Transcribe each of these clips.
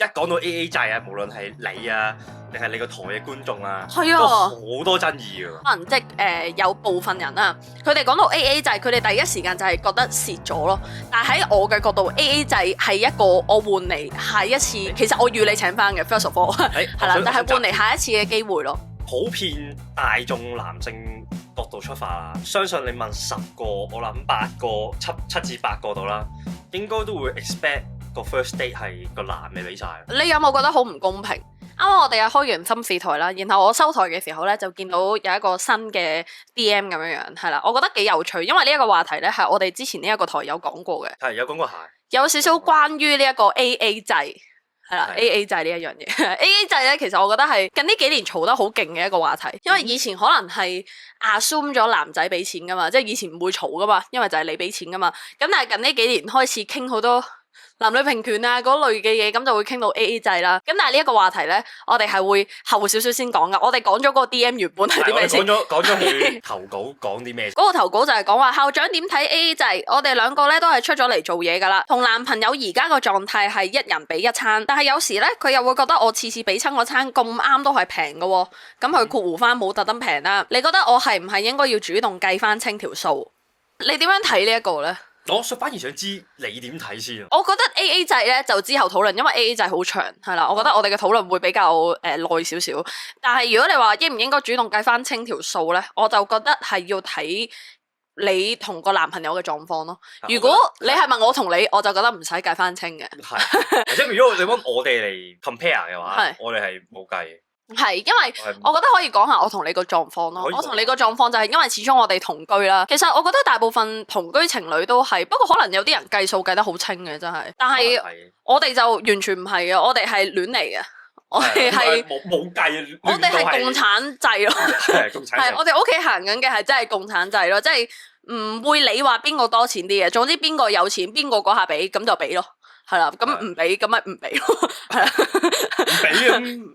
一講到 AA 制啊，無論係你啊，定係你個台嘅觀眾啊，係啊，都好多爭議㗎。可能即係有部分人啊，佢哋講到 AA 制，佢哋第一時間就係覺得蝕咗咯。但係喺我嘅角度，AA 制係一個我換嚟下一次，其實我預你請翻嘅 first of all 係啦，但係換嚟下一次嘅機會咯。普遍大眾男性角度出發啦，相信你問10個，我諗8個七至8個度啦，應該都會 expect 個 first date 係個男嘅俾晒。你有冇覺得好唔公平？啱啱我哋又開完心事台啦，然後我收台嘅時候咧，就見到有一個新嘅 DM 咁樣樣，係啦，我覺得幾有趣，因為呢一個話題咧係我哋之前呢一個台有講過嘅，係有講過係有少少關於呢一個 AA 制。係啦，AA 制呢一樣嘢，AA 制咧，其實我覺得係近呢幾年嘈得好勁嘅一個話題，因為以前可能係 assume 咗男仔俾錢噶嘛，即係以前唔會嘈噶嘛，因為就係你俾錢噶嘛，咁但係近呢幾年開始傾好多男女平權啊嗰類嘅嘢，咁就會傾到 AA 制啦。咁但係呢一個話題咧，我哋係會後少少先講噶。我哋講咗嗰個 DM 原本係啲咩先？講咗佢投稿講啲咩？嗰個投稿就係講話校長點睇 AA 制？我哋兩個咧都係出咗嚟做嘢噶啦，同男朋友而家個狀態係一人俾一餐，但係有時咧佢又會覺得我次次俾親嗰餐咁啱都係平嘅喎。咁佢括弧翻冇特登平啦。你覺得我係唔係應該要主動計翻清條數？你點樣睇呢一個咧？我反而想知你點睇先啊！我覺得 AA 制咧就之後討論，因為 AA 制好長，係啦。我覺得我哋嘅討論會比較耐少少。但係如果你話應唔應該主動計翻清條數咧，我就覺得係要睇你同個男朋友嘅狀況咯。如果你係問我同你，我就覺得唔使計翻清嘅。係，即係如果你揾我哋嚟 compare 嘅話，我哋係冇計嘅。係，因為我覺得可以講下我同你個狀況咯。我同你個狀況就係因為始終我哋同居啦。其實我覺得大部分同居情侶都係，不過可能有啲人計數計得好清嘅，真係。但係我哋就完全唔係嘅，我哋係亂嚟嘅。我哋係冇計，我哋係共產制咯。係共產制。係我哋屋企行緊嘅係真係共產制咯，即係唔會理話邊個多錢啲嘅，總之邊個有錢邊個嗰下俾咁就俾咯，係啦。咁唔俾咁咪唔俾咯，係啦。唔俾咁。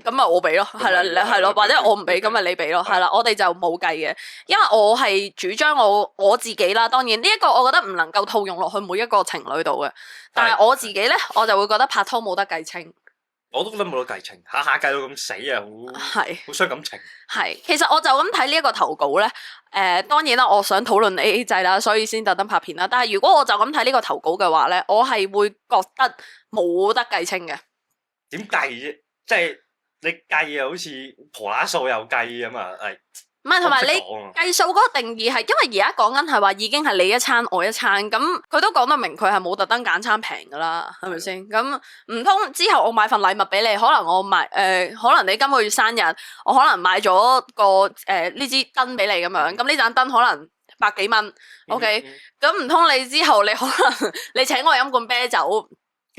咁咪我俾咯，係啦，係咯，或者我唔俾，咁咪你俾咯，係啦，我哋就冇計嘅，因為我係主張我自己啦。當然呢一個我覺得唔能夠套用落去每一個情侶度嘅，但係我自己咧，我就會覺得拍拖冇得計清。我都覺得冇得計清，下下計到咁死啊，好傷感情。係，其實我就咁睇呢一個投稿咧，當然啦，我想討論 AA 制啦，所以先特登拍片啦。但係如果我就咁睇呢個投稿嘅話咧，我係會覺得冇得計清嘅。點計啫？即係。你計啊，好似婆乸數又計咁啊，唔係，同埋你計數嗰個定義係，因為而家講緊係話已經係你一餐我一餐，咁佢都講得明佢係冇特登揀餐平噶啦，係咪先？咁唔通之後我買份禮物俾你，可能我買可能你今個月生日，我可能買咗個呢支燈俾你咁樣，咁呢盞燈可能百幾蚊，OK？咁唔通你之後你可能你請我飲罐啤酒？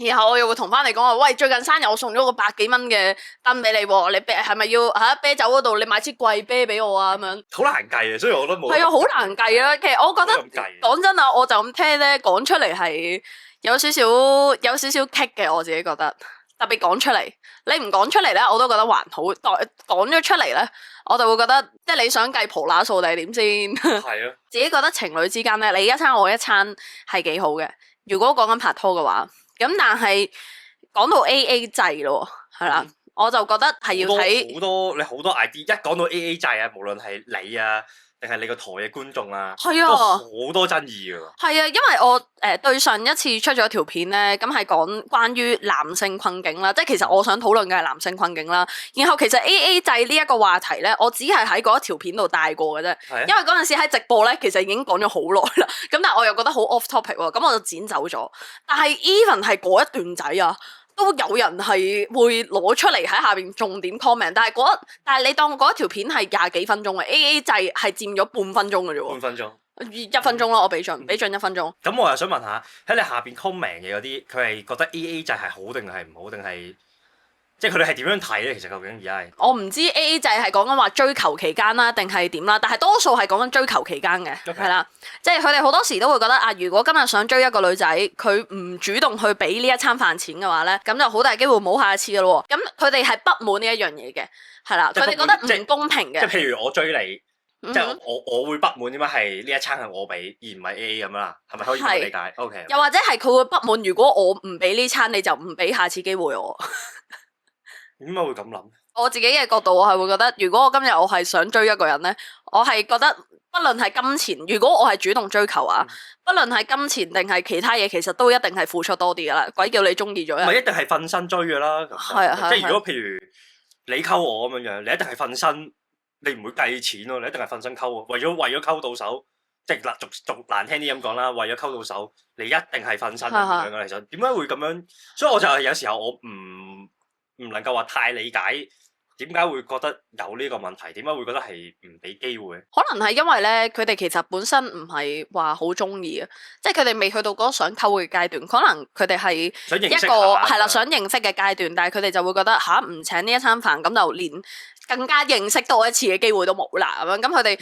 然後我又會同翻你講話，喂，最近生日我送咗個百幾蚊嘅燈俾你喎，你係咪要喺啤酒嗰度你買支貴啤俾我啊？咁樣好難計啊，所以我覺得冇。係啊，好難計啊。其實我覺得講真啊，我就咁聽咧，講出嚟係有少少棘嘅，我自己覺得。特別講出嚟，你唔講出嚟咧，我都覺得還好。講咗出嚟咧，我就會覺得，即係你想計婆乸數定係點先？係啊。自己覺得情侶之間咧，你一餐我一餐係幾好嘅。如果講緊拍拖嘅話。咁但係講到 AA 制咯，係啦，我就覺得係要睇好多 idea。一講到 AA 制啊，無論係你啊，定係你個台嘅觀眾啊，係啊，都好多爭議㗎。係啊，因為我對上一次出咗條片咧，咁係講關於男性困境啦，即係其實我想討論嘅係男性困境啦。然後其實 AA 制呢一個話題咧，我只係喺嗰一條片度帶過嘅啫，因為嗰陣時喺直播咧，其實已經講咗好耐啦。咁但係我又覺得好 off topic 喎，咁我就剪走咗。但係 even 係嗰一段仔啊，都有人係會攞出嚟喺下邊重點 comment， 但係你當嗰一條片係廿幾分鐘嘅 AA 制係佔咗半分鐘嘅啫喎。半分鐘。1分鐘咯，我俾盡1分鐘。咁我又想問下，喺你下邊 comment 嘅嗰啲，佢係覺得 AA 制係好定係唔好，定係即係佢哋係點樣睇咧？其實究竟而家係我唔知 AA 制係講緊話追求期間啦，定係點啦？但係多數係講緊追求期間嘅，係啦，即係佢哋好多時都會覺得啊，如果今日想追一個女仔，佢唔主動去俾呢一餐飯錢嘅話咧，咁就好大機會冇下一次嘅咯。咁佢哋係不滿呢一樣嘢嘅，係啦，佢哋覺得唔公平嘅。即係譬如我追你。即係我會不滿點解係呢一餐係我俾而唔係 AA 咁啦，係咪可以咁樣理解？OK。又或者係佢會不滿，如果我唔俾呢餐，你就唔俾下次機會我。點解會咁諗？我自己嘅角度，我係會覺得，如果我今日我係想追一個人咧，我係覺得不論係金錢，如果我係主動追求啊，不論係金錢定係其他嘢，其實都一定係付出多啲噶啦。鬼叫你中意咗人，唔係一定係瞓身追噶啦。係啊，即係如果譬如你溝我咁樣樣，你一定係瞓身。你唔會計錢咯，你一定係瞓身溝喎。為咗溝到手，即係俗難聽啲咁講啦。為咗溝到手，你一定係瞓身咁樣嘅。其實點解會咁樣？所以我就係有時候我唔能夠話太理解點解會覺得有呢個問題，點解會覺得係唔俾機會？可能係因為咧，佢哋其實本身唔係話好中意啊，即係佢哋未去到嗰個想溝嘅階段。可能佢哋係一個係啦，想認識嘅階段，但係佢哋就會覺得唔請呢一餐飯，咁就連更加認識多一次嘅機會都冇啦咁樣。咁佢哋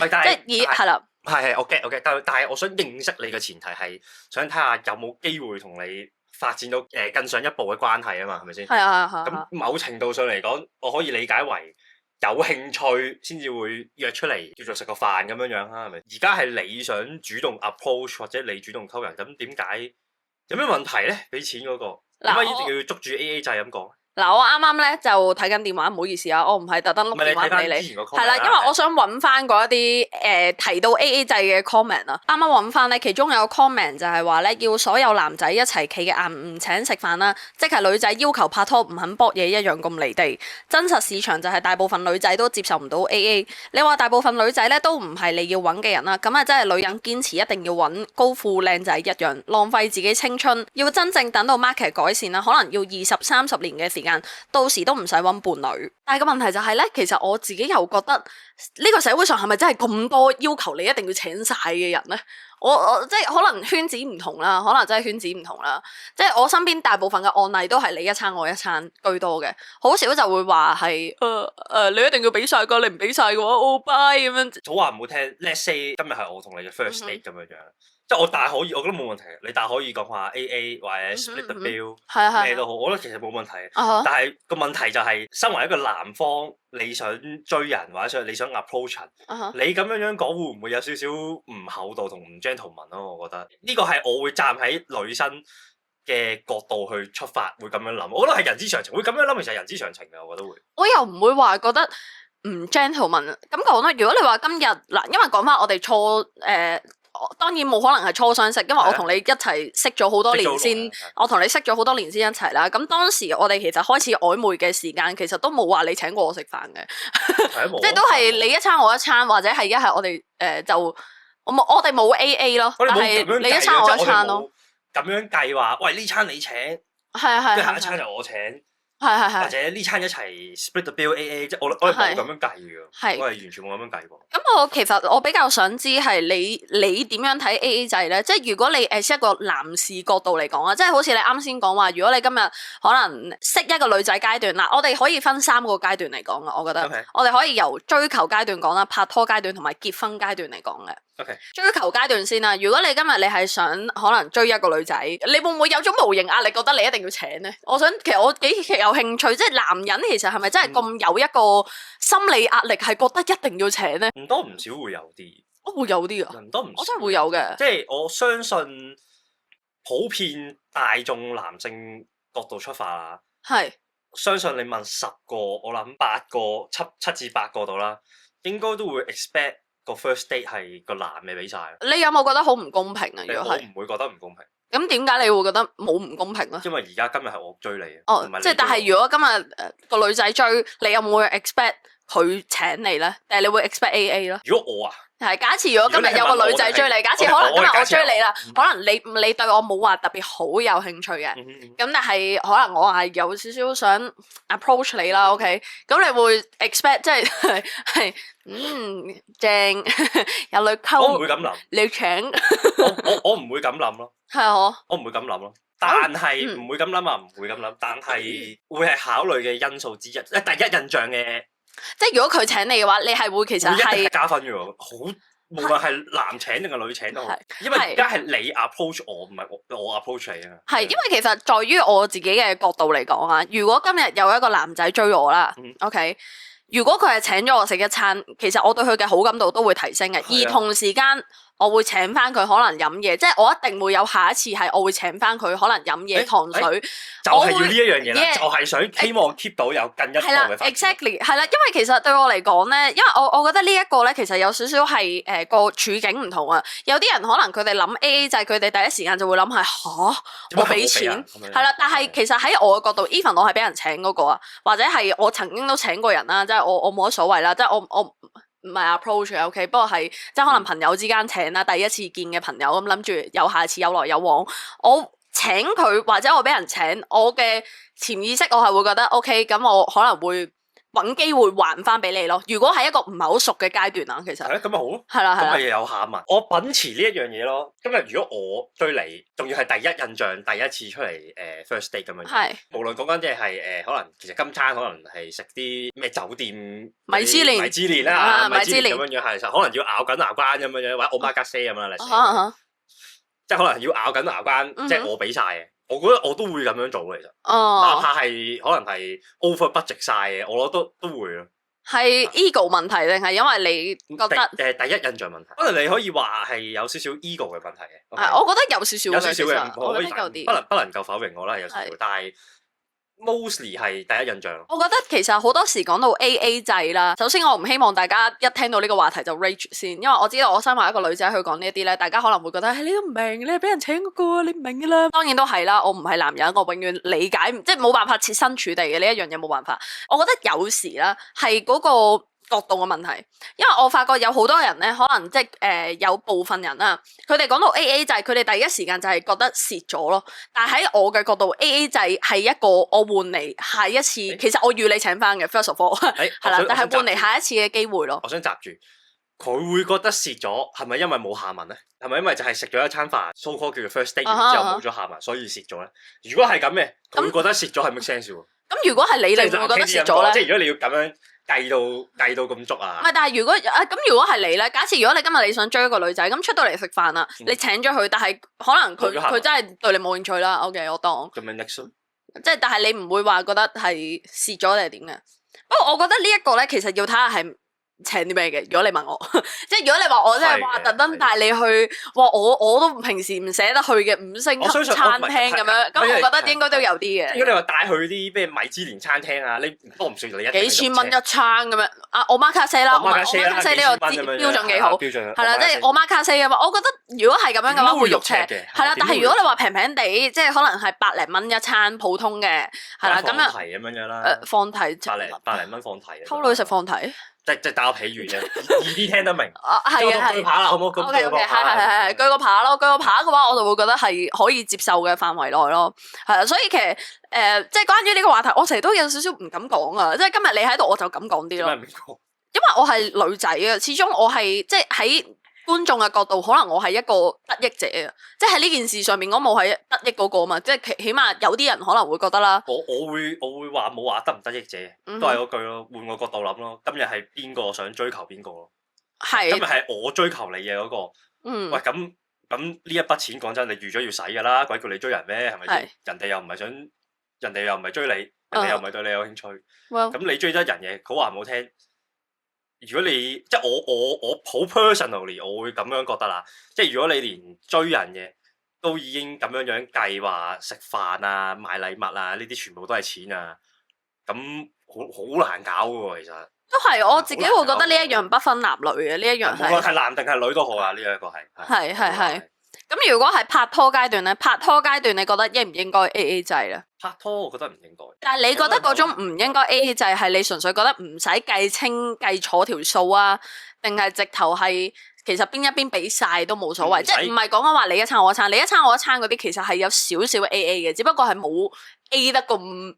即係係啦，係我 get，但係我想認識你嘅前提係想睇下有冇機會同你發展到更上一步嘅關係啊嘛，係咪先？係啊。咁某程度上嚟講，我可以理解為有興趣先至會約出嚟叫做食個飯咁樣樣啦，係咪？而家係你想主動 approach 或者你主動溝人，咁點解有咩問題咧？俾錢嗰個點解一定要捉住 AA 制咁講？嗱，我啱啱咧就睇緊電話，唔好意思啊，我唔係特登碌電話俾你，係啦，因為我想揾翻嗰一啲提到 AA 制嘅 comment 啊，啱啱揾翻咧，其中有個 comment 就係話咧，要所有男仔一齊企嘅硬唔請食飯啦，即係女仔要求拍拖唔肯搏嘢一樣咁離地。真實市場就係大部分女仔都接受唔到 AA。你話大部分女仔咧都唔係你要揾嘅人啦，咁啊真係女人堅持一定要揾高富靚仔一樣，浪費自己青春。要真正等到 market 改善啦，可能要20-30年嘅時間。到時都唔使揾伴侶，但係個問題就係咧，其實我自己又覺得呢個社會上係咪真係咁多要求你一定要請晒嘅人咧？我即係可能圈子唔同啦，可能真係圈子唔同啦。即係我身邊大部分嘅案例都係你一餐我一餐居多嘅，好少就會話係你一定要俾晒㗎，你唔俾晒嘅話，oh bye咁樣。早話唔好聽 ，let's say 今日係我同你嘅 first date 咁樣樣。即係我大可以，我覺得冇問題。你大可以講話 AA 或者 split the bill，咩都好，我覺得其實冇問題。但係個問題就係，身為一個男方，你想追人或者你想 approach 人，你咁樣講會唔會有少少唔厚道同唔 gentleman 咯？我覺得呢個係我會站喺女生嘅角度去出發，會咁樣諗。我覺得係人之常情，會咁樣諗其實係人之常情嘅，我覺得會。我又唔會話覺得唔 gentleman 咁講啦。如果你話今日嗱，因為講翻我哋當然冇可能係初相識，因為我同你一齊識咗好多年先，我同你識咗好多年先一齊啦。咁當時我哋其實開始曖昧嘅時間，其實都冇話你請過我食飯嘅，即係都係你一餐我一餐，或者係一係我哋就我哋冇 AA 咯，但係你一餐我一餐咯。咁樣計話，喂呢餐你請，係，下一餐就我請。係，或者呢餐一齊 split the bill AA， 即係我係冇咁樣計嘅，我係完全冇咁樣計過。咁其實我比較想知係你點樣睇 AA 制咧？即係如果你一個男士角度嚟講啊，即係好似你啱先講話，如果你今日可能識一個女仔階段嗱，我哋可以分3個階段嚟講啊，我覺得我哋可以由追求階段講啦、拍拖階段同埋結婚階段嚟講嘅。追求階段先啦，如果你今日你係想可能追一個女仔，你會唔會有種無形壓力，覺得你一定要請咧？其實我幾有興趣，即係男人其實係咪真係咁有一個心理壓力，係覺得一定要請咧？唔多唔少會有啲，會有啲啊，唔多唔少，我真係會有嘅。即係我相信普遍大眾男性角度出發啊，係相信你問10個，我諗8個七至8個度啦，應該都會 expect。個 first date 係個男嘅俾晒，你有冇覺得好唔公平啊？如果係，我唔會覺得唔公平。咁點解你會覺得冇唔公平咧？因為而家今日係我追你嘅，哦，即係但係如果今日個女仔追你，有冇會 expect 佢請你咧？定係你會 expect AA 咯？如果我啊，係假設如果今日有個女仔追你，假設可能今日我追你啦，可能你對我冇話特別好有興趣嘅，咁但係可能我係有少少想 approach 你啦，OK？咁你會 expect 即係正有女溝，我唔會咁諗，你請我唔會咁諗咯，係啊，我唔會咁諗咯，但係唔會咁諗啊，唔會咁諗，但係會係考慮嘅因素之一，第一印象嘅。即係如果佢請你嘅話，你係會其實係加分嘅喎，好無論係男請定係女請都好，因為而家係你 approach 我，唔係我 approach 你啊。係因為其實在於我自己嘅角度嚟講啊，如果今日有一個男仔追我啦，OK，如果佢係請咗我食一餐，其實我對佢嘅好感度都會提升嘅，而同時間我會請翻佢可能飲嘢，即係我一定會有下一次係我會請翻佢可能飲嘢糖水，就係要呢一樣嘢啦，就係想希望 keep 到有更一步嘅發展。exactly 係啦，因為其實對我嚟講咧，因為我覺得呢一個咧其實有少少係個處境唔同啊，有啲人可能佢哋諗 AA 制，佢哋第一時間就會諗係我俾錢係啦，但係其實喺我嘅角度 even 我係俾人請嗰個啊，或者係我曾經都請過人啦，即係我冇乜所謂啦，即係我唔係 approach 嘅 OK， 不過係即係可能朋友之間請啦，第一次見嘅朋友咁諗住有下次有來有往，我請佢或者我俾人請，我嘅潛意識我係會覺得 OK， 咁我可能會揾機會還翻俾你咯。如果係一個唔係好熟嘅階段啊，其實係咁咪好咯，係啦，咁咪有下文。我秉持呢一樣嘢咯。今日如果我追你，仲要係第一印象，第一次出嚟first date 咁樣，係無論講緊即係可能其實今餐可能係食啲咩酒店米芝蓮啦，米芝蓮咁樣係，可能要咬緊牙關咁樣，或者我媽家姐咁樣即係可能要咬緊牙關，即係我俾晒嘅。我覺得我都會咁樣做嘅，其實，哪怕係可能係 over budget 晒嘅，我都會咯。係 ego 問題定係因為你覺得第一印象問題？可能你可以話係有少少 ego 嘅問題嘅。我覺得有少少嘅，我覺得有啲不能夠否認我啦，有少少，但係 mostly 係第一印象。我覺得其實好多時講到 AA 制啦，首先我唔希望大家一聽到呢個話題就 rage 先，因為我知道我身為一個女仔去講呢一啲咧，大家可能會覺得你都唔明，你係俾人請嗰個，你唔明噶啦。當然都係啦，我唔係男人，我永遠理解，即係冇辦法設身處地嘅呢一樣嘢冇辦法。我覺得有時啦係嗰個角度嘅問題，因為我發覺有好多人咧，可能即係有部分人啊，佢哋講到 AA 制，佢哋第一時間就係覺得蝕咗咯。但係喺我嘅角度，AA 制係一個我換嚟下一次，其實我預你請翻嘅 first of all 係啦，但係換嚟下一次嘅機會咯。我想閘住，佢會覺得蝕咗，係咪因為冇下文咧？係咪因為就係食咗一餐飯 so called 叫做 first date 然之後冇咗下文，所以蝕咗咧？如果係咁嘅，佢會覺得蝕咗係 make sense 喎。咁如果係你會覺得蝕咗咧？即係如果你要咁樣計到咁足啊？唔係，但係如果係你咧，假設如果你今日你想追一個女仔，咁出到嚟食飯啦，你請咗佢，但係可能佢真係對你冇興趣啦。OK， 我當咁樣 next 即係，但係你唔會話覺得係蝕咗定係點嘅？不過我覺得呢一個咧，其實要睇下係請啲咩嘅。如果你問我，即係如果你話我真係話特登帶你去，哇！我都平時唔捨得去嘅5星級餐廳咁樣，咁我覺得應該都有啲嘅。如果你話帶去啲咩米芝蓮餐廳啊，你多唔少你一幾千蚊一餐咁樣啊？我媽卡西啦，我媽卡西呢個標準幾好，係啦，即係我媽卡西啊嘛。我覺得如果係咁樣嘅話，會肉赤嘅，係啦。但係如果你話平平地，即係可能係百零蚊一餐普通嘅，係啦咁樣。放題咁樣啦。放題百零蚊放題。溝女食放題。即係打個譬如啫，易啲聽得明。係啊係。舉個牌啦，好唔好？係舉個牌咯，舉個牌嘅話，我就會覺得係可以接受嘅範圍內咯。係啊，所以其實即係關於呢個話題，我成日都有少少唔敢講啊。即係今日你喺度，我就敢講啲咯。因為我係女仔啊，始終我係即係喺觀眾嘅角度，可能我係一個得益者啊。即係喺呢件事上面，我冇係得益嗰個嘛。即係起碼有啲人可能會覺得啦。我會話冇話得唔得益者，都係嗰句咯。換個角度諗咯，今日係邊個想追求邊個咯？係。今日係我追求你嘅嗰個。喂，咁呢一筆錢講真，你預咗要使㗎啦，鬼叫你追人咩？係咪先？人哋又唔係想，人哋又唔係追你，人哋又唔係對你有興趣。咁你追得人嘅，好話唔好聽。如果你即係我好 personally， 我會咁樣覺得啦。即係如果你連追人嘅都已經咁樣計話食飯啊、買禮物啊，呢啲全部都係錢啊，咁好難搞㗎喎，其實。都係，我自己會覺得呢一樣不分男女嘅，呢一樣係。無論係男定係女都好啊，呢一個係。係。咁如果係拍拖階段咧，拍拖階段你覺得應唔應該 AA 制咧？拍拖我覺得唔應該。但係你覺得嗰種唔應該 AA 制係你純粹覺得唔使計清計楚條數啊，定係直頭係其實邊一邊俾晒都冇所謂，即係唔係講緊話你一餐我一餐，你一餐我一餐嗰啲其實係有少少 AA 嘅，只不過係冇 A 得咁，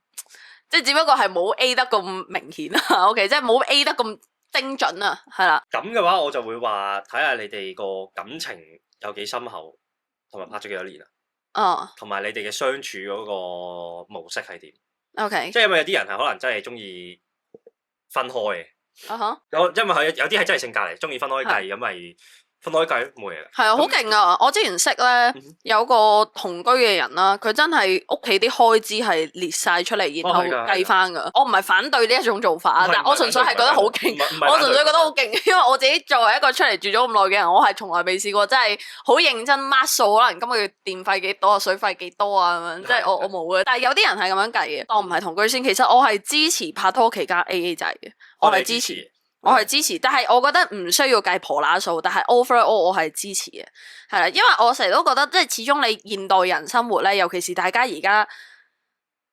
即係只不過係冇 A 得咁明顯啊。OK， 即係冇 A 得咁精準啊，係啦。咁嘅話我就會話睇下你哋個感情有幾深厚，同埋拍咗幾多年啊？同埋你哋嘅相處嗰個模式係點 ？OK， 即係因為有啲人係可能真係中意分開嘅。因為佢有啲係真係性格嚟，中意分開計，咁咪分開計冇嘢嘅。係啊，好勁啊！我之前識咧有個同居嘅人啦，佢真係屋企啲開支係列晒出嚟，然後計翻噶。我唔係反對呢一種做法啊，但我純粹係覺得好勁。我純粹覺得好勁，因為我自己作為一個出嚟住咗咁耐嘅人，我係從來未試過真係好認真 mark 數，可能今個月電費幾多啊，水費幾多啊咁樣，即係我冇嘅。但係有啲人係咁樣計嘅，當唔係同居先。其實我係支持拍拖期間 AA 制嘅，我係支持。我係支持，但係我覺得唔需要計婆乸數，但係 overall 我係支持嘅，係啦，因為我成日都覺得，即係始終你現代人生活咧，尤其是大家而家，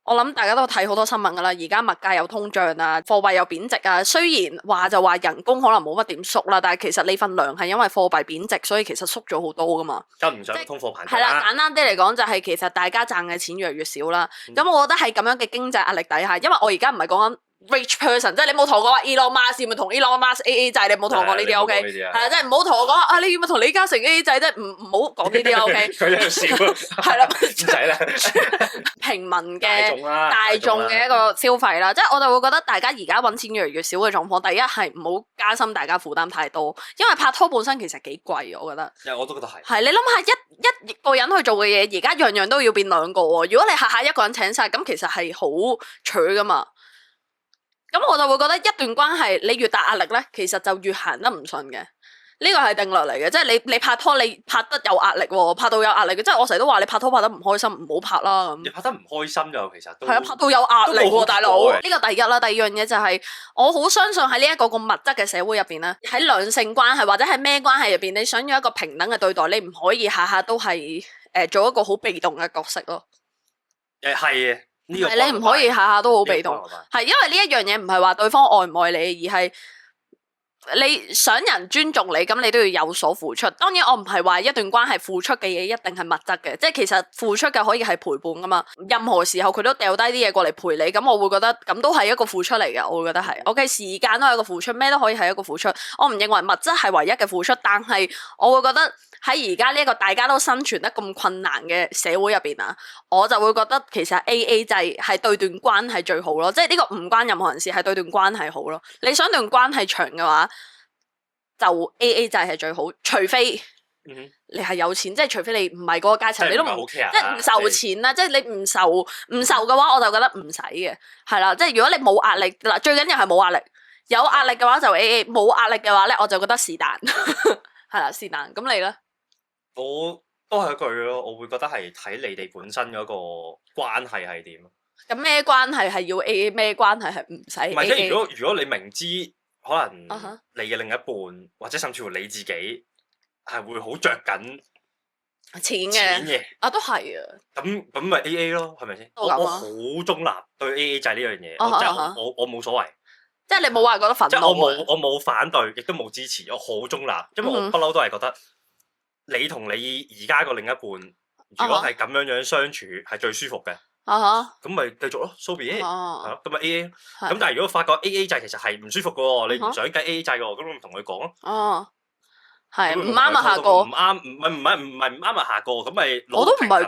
我諗大家都睇好多新聞噶啦，而家物價有通脹啊，貨幣有貶值啊，雖然話就話人工可能冇乜點縮啦，但係其實你份糧係因為貨幣貶值，所以其實縮咗好多噶嘛。跟唔上通貨膨脹。係啦，簡單啲嚟講就係其實大家賺嘅錢越嚟越少啦。咁我覺得喺咁樣嘅經濟壓力底下，因為我而家唔係講緊rich person， 即係你冇同我講話 Elon Musk 咪同 Elon Musk AA 制，你冇同我講呢啲 OK， 係啦，即係唔好同我講啊，你要咪同李嘉誠 AA 制，即係唔好講呢啲 OK。佢喺度笑，係啦，唔使啦。平民嘅大眾嘅一個消費啦，即係我就會覺得大家而家揾錢越嚟越少嘅狀況，第一係唔好加深大家負擔太多，因為拍拖本身其實幾貴，我覺得。我都覺得係。係你諗下一個人去做嘅嘢，而家樣樣都要變兩個喎。如果你下下一個人請晒，咁其實係好取噶嘛。咁我就會覺得一段關係你越大壓力咧，其實就越行得唔順嘅。呢個係定律嚟嘅，即係你拍拖你拍得有壓力喎，拍到有壓力嘅，即係我成日都話你拍拖拍得唔開心，唔好拍啦咁。你拍得唔開心就其實都係啊，拍到有壓力喎，大佬。呢個第一啦，第二樣嘢就係我好相信喺呢一個咁物質嘅社會入邊咧，喺兩性關係或者係咩關係入邊，你想要一個平等嘅對待，你唔可以下下都係做一個好被動嘅角色咯。係嘅。係你唔可以下下都好被動，係因為呢一樣嘢唔係話對方愛唔愛你，而係你想人尊重你，咁你都要有所付出。當然我唔係話一段關係付出嘅嘢一定係物質嘅，即係其實付出嘅可以係陪伴噶嘛。任何時候佢都掉低啲嘢過嚟陪你，咁我會覺得咁都係一個付出嚟嘅，我會覺得係。OK， 時間都係一個付出，咩都可以係一個付出。我唔認為物質係唯一嘅付出，但係我會覺得。喺而家呢一個大家都生存得咁困難嘅社會入邊啊，我就會覺得其實 AA 制係對段關係最好咯，即係呢個唔關任何人事，係對段關係好咯。你想段關係長嘅話，就 AA 制係最好，除非你係有錢，即係除非你唔係嗰個階層，你都唔即係唔受錢啦，即係你唔受嘅話，我就覺得唔使嘅，係啦，即係如果你冇壓力嗱，最緊要係冇壓力，有壓力嘅話就 AA， 冇壓力嘅話咧，我就覺得是但，係啦，是但，咁你咧？我都係一句咯，我會覺得係睇你哋本身嗰個關係係點。咁咩關係係要 AA， 咩關係係唔使 AA？ 唔係即係如果你明知可能你嘅另一半或者甚至乎你自己係會好着緊錢嘅，啊都係啊。咁咪 AA 咯，係咪先？我好中立對 AA 制呢樣嘢，即係我冇所謂。即係你冇話覺得憤怒。即係我冇反對，亦都冇支持，我好中立，因為我不嬲都係覺得。你同你而家個另一半，如果係咁樣相處，係最舒服嘅，咁咪繼續咯，so be it，係咯，咁咪 AA。咁但係如果發覺 AA 制其實係唔舒服嘅喎，你唔想計 AA 制嘅喎，咁咪同佢講咯。哦，係唔啱啊，下個唔啱，唔係唔啱啊，下個咁咪攞個平衡位，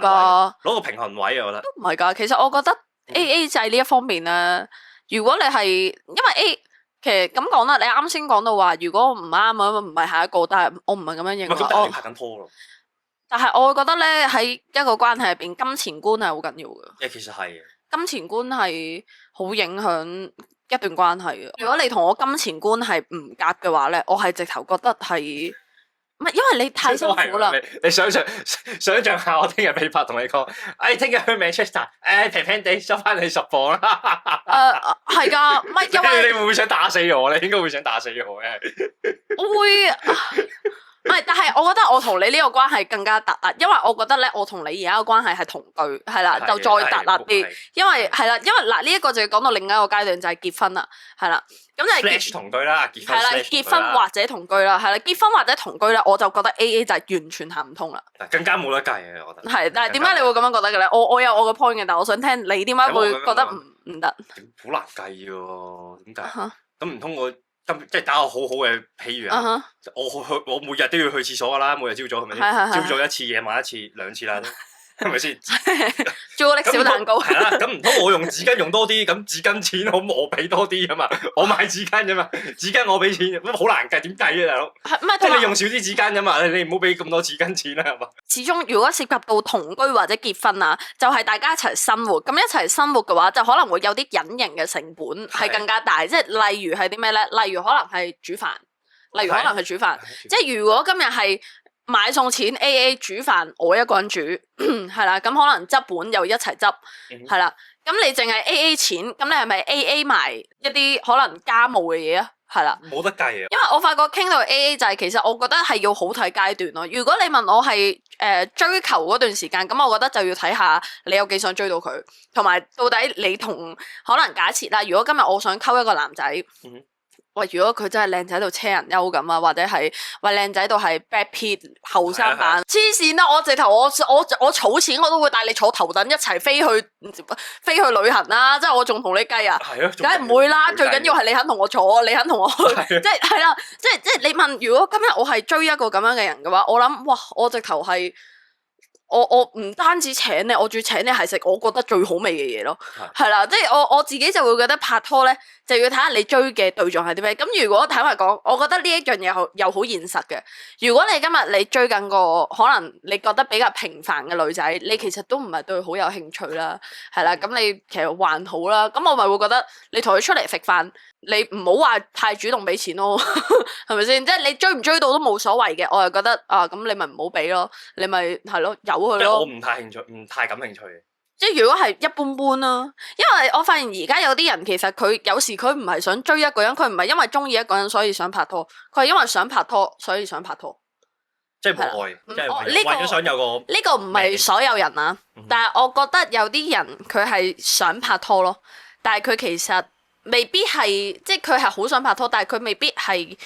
攞個平衡位啊，我覺得都唔係㗎。其實我覺得 AA 制呢一方面咧，如果你係因為其實咁講啦，你啱先講到話，如果唔啱啊，唔係下一個，但係我唔係咁樣認為。咁你拍緊拖咯。但係我會覺得咧，喺一個關係入邊，金錢觀係好緊要嘅。其實係嘅。金錢觀係好影響一段關係嘅。如果你同我金錢觀係唔夾嘅話咧，我係直頭覺得係。唔係，因為你太辛苦啦。你想象下，我聽日被拍同你講，聽日去 Manchester， 平平地收翻你10磅啦。係㗎，唔係因為你會唔會想打死我？你應該會想打死我嘅。我會。唔係，但係我覺得我同你呢個關係更加突兀，因為我覺得咧，我同你而家嘅關係係同居，係啦，就再突兀啲，因為係啦，因為嗱呢一個就要講到另一個階段，就係結婚啦，係啦，咁就係同居啦，係啦，結婚或者同居啦，係啦，結婚或者同居咧，我就覺得 AA 就係完全行唔通啦，更加冇得計嘅，我覺得係，但係點解你會咁樣覺得嘅咧？我有我個 point 嘅，但係我想聽你點解會覺得唔得？好難計喎，點解？咁唔通我？即係打個好好嘅譬如啊，我每日都要去廁所㗎啦，每日朝早係咪先？朝早一次，夜晚一次，2次啦都。係咪先？朱古力小蛋糕係啦，咁唔通我用紙巾用多啲，咁紙巾錢我俾多啲㗎嘛？我買紙巾啫嘛，紙巾我俾錢，咁好難計，點計啊大佬？唔係，即係你用少啲紙巾啫嘛，你唔好俾咁多紙巾錢啦，係嘛？始終如果涉及到同居或者結婚啊，就係大家一齊生活，咁一齊生活嘅話，就可能會有啲隱形嘅成本係更加大，即係例如係啲咩咧？例如可能係煮飯，例如可能係煮飯，即係如果今日係買餸錢 AA 煮飯，我一個人煮，係啦，咁可能執本又一齊執，係啦，咁你淨係 AA 錢，咁你係咪 AA 埋一啲可能家務嘅嘢啊？係啦，冇得計啊！因為我發覺傾到 AA 就係其實我覺得係要好睇階段咯。如果你問我係追求嗰段時間，咁我覺得就要睇下你有幾想追到佢，同埋到底你同可能假設啦，如果今日我想溝一個男仔。喂，如果佢真係靚仔到車人優咁啊，或者係喂靚仔到係 Brad Pitt 後生版，黐線啦！我直頭我儲錢我都會帶你坐頭等一齊飛去旅行啦，即係我仲同你計啊，梗係唔會啦！最緊要係你肯同我坐，你肯同我去，即係係啦，即係你問，如果今日我係追一個咁樣嘅人嘅話，我諗哇，我直頭係。我唔單止請你，我仲要請你係食我覺得最好味嘅嘢咯，係啦，即係我自己就會覺得拍拖咧就要睇下你追嘅對象係啲咩。咁如果坦白講，我覺得呢一樣嘢又好現實嘅。如果你今日你追緊個可能你覺得比較平凡嘅女仔，你其實都唔係對佢好有興趣啦，係啦，咁你其實還好啦。咁我咪會覺得你同佢出嚟食飯，你唔好話太主動俾錢咯，係咪先？即係你追唔追到都冇所謂嘅，我又覺得啊，咁你咪唔好俾咯，你咪係咯，由佢咯。我唔太興趣，唔太感興趣嘅。即係如果係一般般啦，因為我發現而家有啲人其實佢有時佢唔係想追一個人，佢唔係因為中意一個人所以想拍拖，佢係因為想拍拖所以想拍拖。即係冇愛，即係為咗想有個呢個唔係所有人啊，但係我覺得有啲人佢係想拍拖咯，但係佢其實未必係，即係佢係好想拍拖，但係佢未必係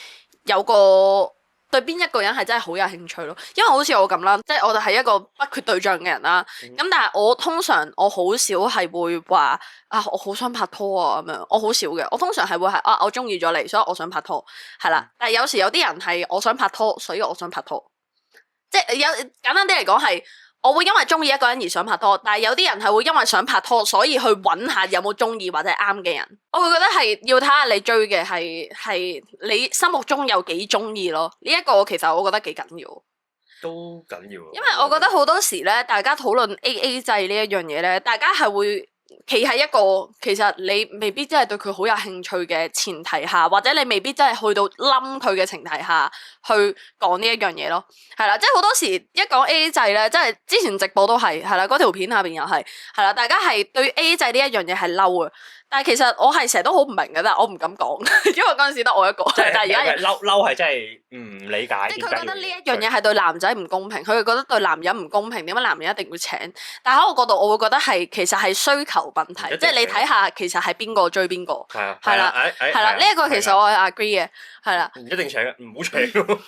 有個對邊一個人係真係好有興趣咯。因為好似我咁啦，即係我哋係一個不缺對象嘅人啦。咁但係我通常我好少係會話啊，我好想拍拖啊咁樣，我好少嘅。我通常係會係啊，我中意咗你，所以我想拍拖，係啦。但係有時有啲人係我想拍拖，所以我想拍拖。即係有簡單啲嚟講係，我會因為中意一個人而想拍拖，但係有啲人係會因為想拍拖，所以去揾下有冇中意或者啱嘅人。我會覺得係要睇下你追嘅係你心目中有幾中意咯。呢一個其實我覺得幾緊要，都緊要。因為我覺得好多時咧，大家討論 AA 制呢一樣嘢咧，大家係會企喺一個其實你未必真係對佢好有興趣嘅前提下，或者你未必真係去到冧佢嘅前提下去講呢一樣嘢咯，係啦，即係好多時一講 AA 制咧，即係之前直播都係啦，嗰條片下邊又係啦，大家係對 AA 制呢一樣嘢係嬲嘅，但係其實我係成日都好唔明嘅，但係我唔敢講，因為嗰陣時得我一個，但係而家嬲係真係唔理解。即係佢覺得呢一樣嘢係對男仔唔公平，佢會覺得對男人唔公平，點解男人一定要請？但喺我角度，我會覺得係其實係需求問題，即係你睇下其實係邊個追邊個，係啦，呢一個其實我係 agree 嘅，係啦。唔一定請嘅，唔好請咯。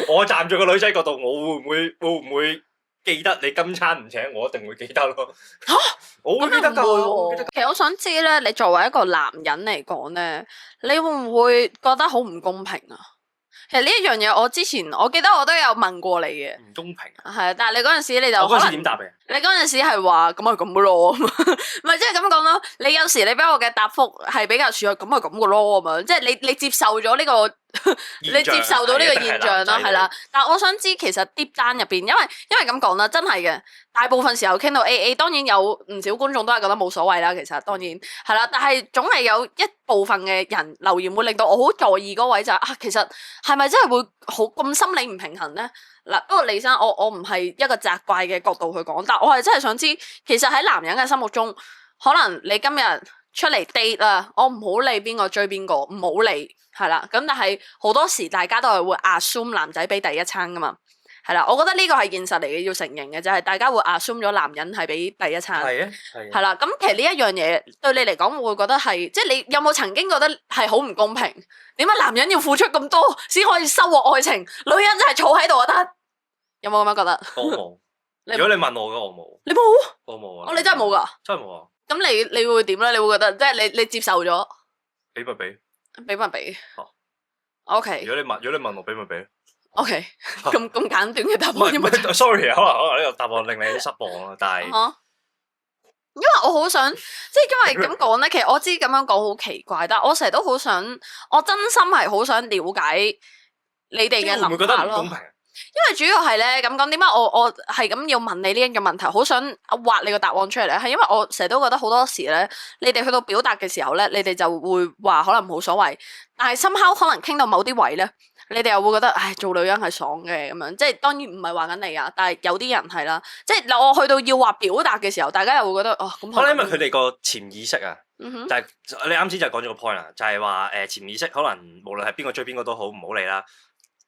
我站住個女仔角度，我會唔會記得你今餐唔請，我一定會記得咯。嚇！我會記得㗎。其實我想知咧，你作為一個男人嚟講咧，你會唔會覺得好唔公平啊？其實呢一樣嘢，我記得我都有問過你嘅。唔公平。係，但係你嗰陣時你就我嗰陣時點答嘅？你嗰陣時係話咁咪咁嘅咯，唔係即係咁講咯。你有時你俾我嘅答覆係比較似係咁咪咁嘅咯咁樣，即係你接受咗呢個。你接受到呢個現象啦，係啦。但係我想知其實 deep down 入邊，因為咁講啦，真係嘅。大部分時候傾到 AA，當然有唔少觀眾都係覺得冇所謂啦。其實當然係啦，但係總係有一部分嘅人留言會令到我好在意嗰位就係啊，其實係咪真係會好咁心理唔平衡咧？嗱，不過李生，我唔係一個責怪嘅角度去講，但我係真係想知，其實喺男人嘅心目中，可能你今日出嚟 date 啦，我唔好理邊個追邊個，唔好理。係啦，咁但係好多時大家都係會 assume 男仔俾第一餐噶嘛，係啦，我覺得呢個係現實嚟嘅，要承認嘅就係大家會 assume 咗男人係俾第一餐，係啦，咁其實呢一樣嘢對你嚟講會覺得係，即係你有冇曾經覺得係好唔公平？點解男人要付出咁多先可以收穫愛情？女人真係坐喺度就得，有冇咁樣覺得？我冇。如果你問我嘅，我冇。你冇？我冇啊。哦，你真係冇噶？真係冇啊。咁你會點咧？你會覺得即係你接受咗？俾咪俾。俾咪俾，OK。如果你問我俾咪俾， OK，咁簡短嘅答案，唔係，sorry，可能呢個答案令你失望啊，但係因為我好想，即係因為咁講咧，其實我知咁樣講好奇怪，但係我成日都好想，我真心係好想了解你哋嘅諗法咯。會唔會覺得唔公平？因為主要係咧咁講，點解我係咁要問你呢一個問題，好想挖你個答案出嚟咧？係因為我成日都覺得好多時咧，你哋去到表達嘅時候咧，你哋就會話可能冇所謂，但係somehow可能傾到某啲位咧，你哋又會覺得唉，做女人係爽嘅咁樣，即係當然唔係話緊你啊，但係有啲人係啦，即係我去到要話表達嘅時候，大家又會覺得哦咁。可能因為佢哋個潛意識啊，就係你啱先就講咗個 point 啦，就係話潛意識可能無論係邊個追邊個都好，唔好理啦，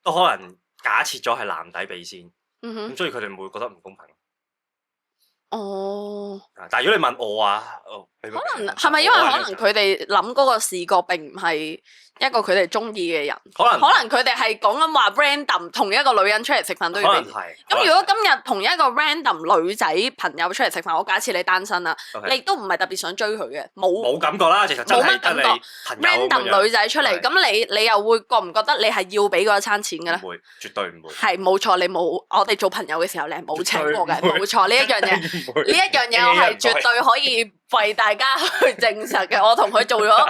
都可能假設咗係男底俾先，咁所以佢哋唔會覺得唔公平。哦，但係如果你問我啊，可能係咪因為可能佢哋諗嗰個視覺並唔係一個佢哋中意嘅人，可能佢哋係講緊話 random 同一個女人出嚟食飯都要俾錢。咁如果今日同一個 random 女仔朋友出嚟食飯，我假設你單身啦，你都唔係特別想追佢嘅，冇感覺啦，其實冇乜感覺。random 女仔出嚟，咁你又會覺唔覺得你係要俾嗰一餐錢嘅咧？唔會，絕對唔會。係冇錯，你冇我哋做朋友嘅時候，你係冇請過嘅，冇錯呢一樣嘢。呢一樣嘢我係絕對可以為大家去證實嘅。我同佢做咗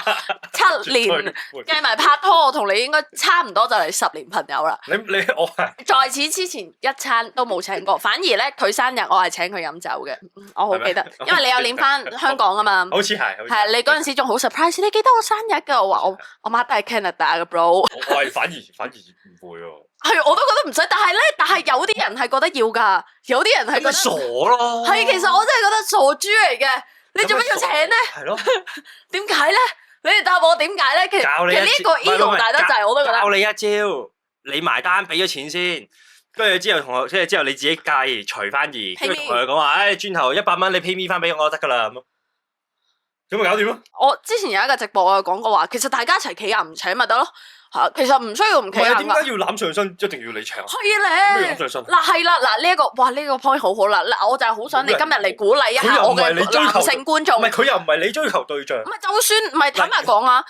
7年，計埋拍拖，我同你應該差唔多就嚟10年朋友啦。你我係在此之前一餐都冇請過，反而咧佢生日我係請佢飲酒嘅，我好記得，因為你有年翻香港啊嘛。好似係，係你嗰陣時仲好 surprise，你記得我生日㗎？我話我媽都係 Canada 嘅 bro。我係反而唔會喎。係，我都覺得唔使，但係有啲人係覺得要噶，有啲人係覺得傻咯。係，其實我真係覺得傻豬嚟嘅，你做乜要請咧？係咯，點解咧？你哋答我點解咧？其實呢一個 ego 大得滯，我都覺得。教你一招，你埋單俾咗錢先，跟住之後同我，之後你自己計除翻2，跟住同佢講話，轉頭100蚊你 pay me 翻俾我就得噶啦，咁咪搞掂咯。我之前有一個直播我有講過話，其實大家一齊企硬唔請咪得咯。其實唔需要唔企硬㗎。點解要攬上身？一定要你請？係咧。攬上身。嗱係啦，嗱呢一個，哇呢個 point 好好啦。嗱我就係好想你今日嚟鼓勵一下我嘅男性觀眾。唔係佢又唔係你追求對象。唔係就算唔係坦白講啊，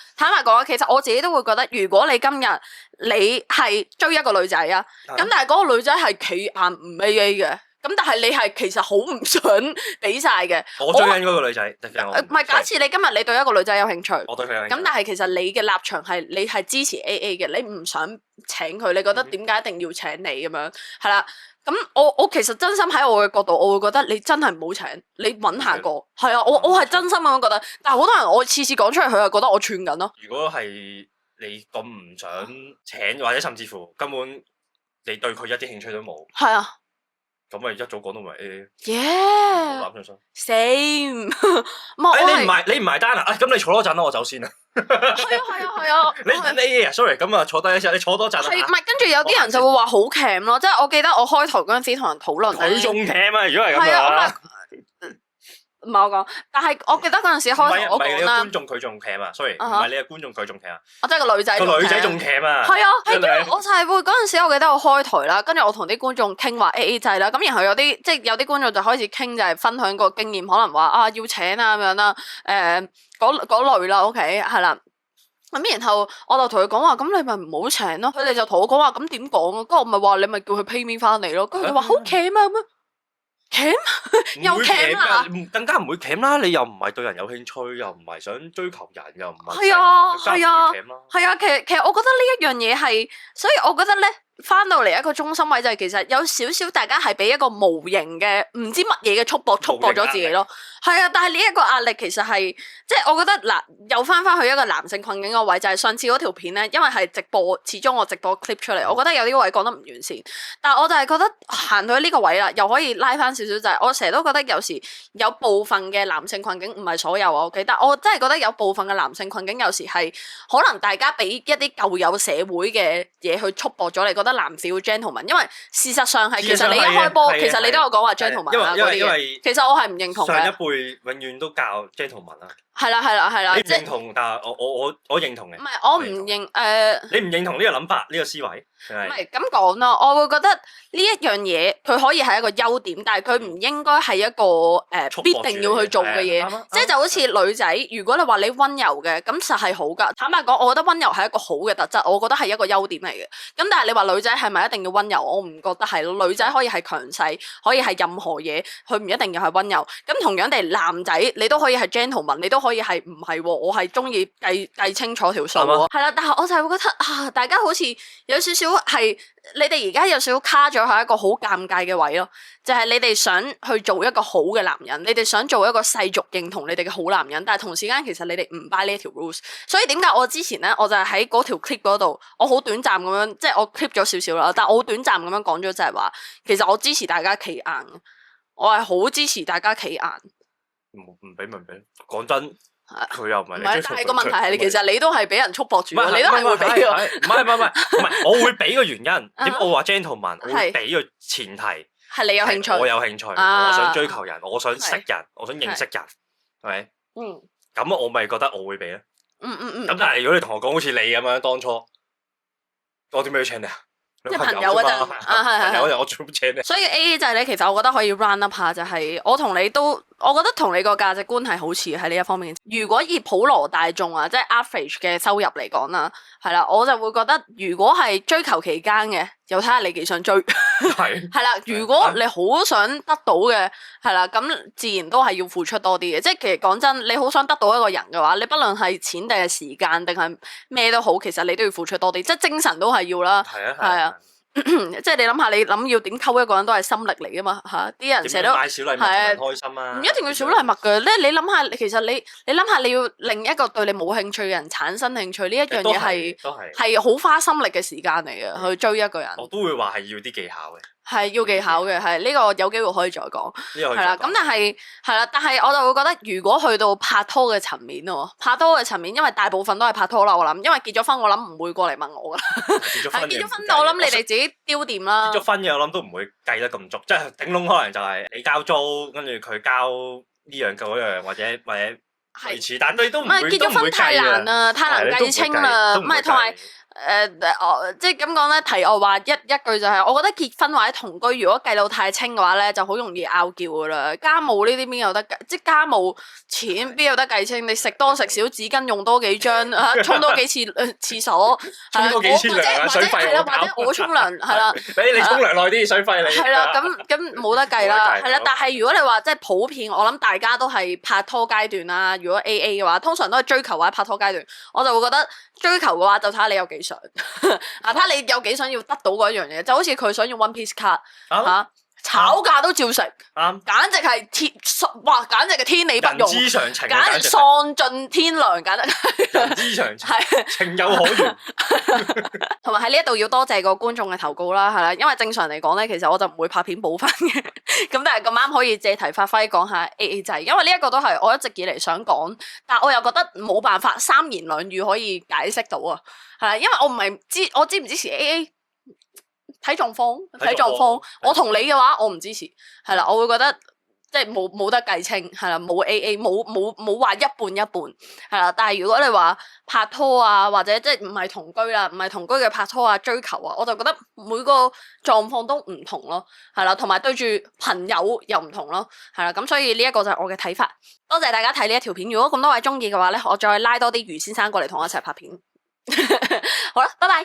其實我自己都會覺得，如果你今日你係追一個女仔啊，咁但係嗰個女仔係企硬唔 AA 嘅。咁但係你係其實好唔想俾晒嘅。我追緊嗰個女仔，唔係假設你今日你對一個女仔有興趣，我對佢有興趣。咁但係其實你嘅立場係你係支持 AA 嘅，你唔想請佢，你覺得點解一定要請你咁樣？係啦，咁我其實真心喺我嘅角度，我會覺得你真係唔好請，你揾下個。係啊，我係真心咁樣覺得。但係好多人我次次講出嚟，佢又覺得我串緊咯。如果係你咁唔想請，或者甚至乎根本你對佢一啲興趣都冇，係啊。咁咪一早講到咪 AA，攬上身 ，same。你唔埋單啊？咁你坐多陣啦，我走先啦。係啊。你 AA 啊 ？sorry， 咁啊坐低一陣，你坐多陣。係，唔係跟住有啲人就會話好 cam 咯，即係我記得我開台嗰陣時同人討論。佢仲 cam 啊？如果係咁啊？唔係我講，但係我記得嗰陣時開台我講啦。唔係你個觀眾佢仲 cam 啊 ，sorry， 唔係你個觀眾佢仲 cam 啊。我即係個女仔。個女仔仲 cam 啊。係啊，係因為我就係會嗰陣時，我記得我開台啦，跟住我同啲觀眾傾話 AA 制啦，咁然後有啲觀眾就開始傾就係分享個經驗，可能話啊要請啊咁樣啦，嗰類啦 ，OK 係啦。咁然後我就同佢講話，咁你咪唔好請咯。佢哋就同我講話，咁點講啊？跟住我咪話你咪叫佢 pay me 翻嚟咯。跟住佢話好 cam 啊咁樣。cam 又 cam 啦，更加唔會 cam 啦！你又唔係對人有興趣，又唔係想追求人，又唔係，係啊，其實我覺得呢一樣嘢係，所以我覺得咧。翻到嚟一個中心位就係其實有少少大家係俾一個無形嘅唔知乜嘢嘅束縛咗自己咯，係啊，但係呢一個壓力其實係即係我覺得嗱，又翻去一個男性困境個位，就係上次嗰條片咧，因為係直播，始終我直播 clip 出嚟，我覺得有啲位講得唔完善，但係我就係覺得行到呢個位啦，又可以拉翻少少就係我成日都覺得有時有部分嘅男性困境唔係所有啊，OK，但我真係覺得有部分嘅男性困境有時係可能大家俾一啲舊有社會嘅嘢去束縛咗，你覺得男士要 gentleman， 因為事實上係其實你一開波，其實你都有講話 gentleman 啊嗰啲嘢，其實我係唔認同嘅。上一輩永遠都教 gentleman 啊，係啦，你唔認同，但係我認同嘅。唔係我唔認你唔認同呢個諗法呢個思維？唔係咁講咯，我會覺得呢一樣嘢佢可以係一個優點，但係佢唔應該係一個必定要去做嘅嘢。即係就好似女仔，如果你話你溫柔嘅，咁實係好噶。坦白講，我覺得溫柔係一個好嘅特質，我覺得係一個優點嚟嘅。咁但係你話女仔係咪一定要溫柔？我唔覺得係咯。女仔可以係強勢，可以係任何嘢，佢唔一定要係溫柔。咁同樣地，男仔你都可以係 gentleman，你都可以係唔係喎？我係中意計清楚條數喎。係啦，但係我就係會覺得啊，大家好似有少少係你哋而家有少少卡咗喺一個好尷尬嘅位咯，就係你哋想去做一個好嘅男人，你哋想做一個世俗認同你哋嘅好男人，但係同時間其實你哋唔 buy 呢一條 rules， 所以點解我之前咧，我就係喺嗰條 clip 嗰度，我好短暫咁樣，即係我 clip 咗少少啦，但係我好短暫咁樣講咗就係話，其實我支持大家企硬，我係好支持大家企硬。唔俾咪唔俾，講真。佢又唔係，但係個問題係，其實你都係俾人束縛住，你都係會俾嘅。唔係，我會俾個原因。點我話 gentleman，我會俾個前提係你有興趣，我有興趣，我想追求人，我想識人，我想認識人，係咪？咁我咪覺得我會俾咧。咁但係如果你同我講好似你咁樣當初，我點解要請你啊？即係朋友嗰陣，朋友嗰陣我做乜請你？所以 AA 制咧，其實我覺得可以 round up 下，就係我同你都，我覺得同你個價值觀係好似喺呢一方面。如果以普羅大眾啊，即係 average 嘅收入嚟講啦，係啦，我就會覺得如果係追求期間嘅，又睇下你幾想追。係啦，如果你好想得到嘅，係啦，咁自然都係要付出多啲嘅。即係其實講真，你好想得到一個人嘅話，你不論係錢定係時間定係咩都好，其實你都要付出多啲，即係精神都係要啦。係啊。即係你諗下，你諗要點溝一個人都係心力嚟噶嘛吓，啲人成日都買小禮物係開心啊，唔一定要小禮物嘅咧。你諗下，其實你諗下，你要令一個對你冇興趣嘅人產生興趣，呢一樣嘢係好花心力嘅時間嚟嘅，去追一個人。我都會話係要啲技巧嘅。係要技巧嘅，係呢個有機會可以再講。係啦，咁但係我就會覺得，如果去到拍拖嘅層面喎，拍拖嘅層面，因為大部分都係拍拖啦，我諗，因為結咗婚，我諗唔會過嚟問我噶啦。結咗婚，我諗你哋自己丟掂啦。結咗婚嘅，我諗都唔會計得咁足，即係頂籠可能就係你交租，跟住佢交呢樣嗰樣，或者類似，但你都唔會結咗婚太難啦，太難計清啦，唔係同埋。即係咁講咧，題外話一句就係，我覺得結婚或者同居，如果計到太清嘅話咧，就好容易拗撬噶啦。家務呢啲邊有得計？即係家務錢邊有得計清？你食多食少紙巾用多幾張嚇，沖多幾次廁所，沖多幾次涼水費係啦，或者我沖涼係啦，俾你沖涼耐啲水費你係啦，咁冇得計啦，係啦。但係如果你話即係普遍，我諗大家都係拍拖階段啦。如果 AA 嘅話，通常都係追求或者拍拖階段，我就會覺得追求嘅話就睇下你有幾想啊，睇下你有幾想要得到嗰一樣嘢，就好似佢想要 One Piece card 嚇，炒價都照食，簡直係簡直係天理不容，人之常情，簡直喪盡天良，簡直人之常情，情有可原。同埋喺呢一度要多謝個觀眾嘅投稿啦，係啦，因為正常嚟講咧，其實我就唔會拍片補翻嘅，咁但係咁啱可以借題發揮講下 AA 制，因為呢一個都係我一直以嚟想講，但我又覺得冇辦法三言兩語可以解釋到啊，係啦，因為我唔係我支唔支持 AA。睇狀況，我同你嘅話，我唔支持，係啦，我會覺得即係冇得計清，係啦，冇 AA，冇話一半一半，係啦。但係如果你話拍拖啊，或者即係唔係同居啦，唔係同居嘅拍拖啊、追求啊，我就覺得每個狀況都唔同咯，係啦，同埋對住朋友又唔同咯，係啦。咁所以呢一個就係我嘅睇法。多謝大家睇呢一條片，如果咁多位中意嘅話咧，我再拉多啲余先生過嚟同我一齊拍片。好啦，拜拜。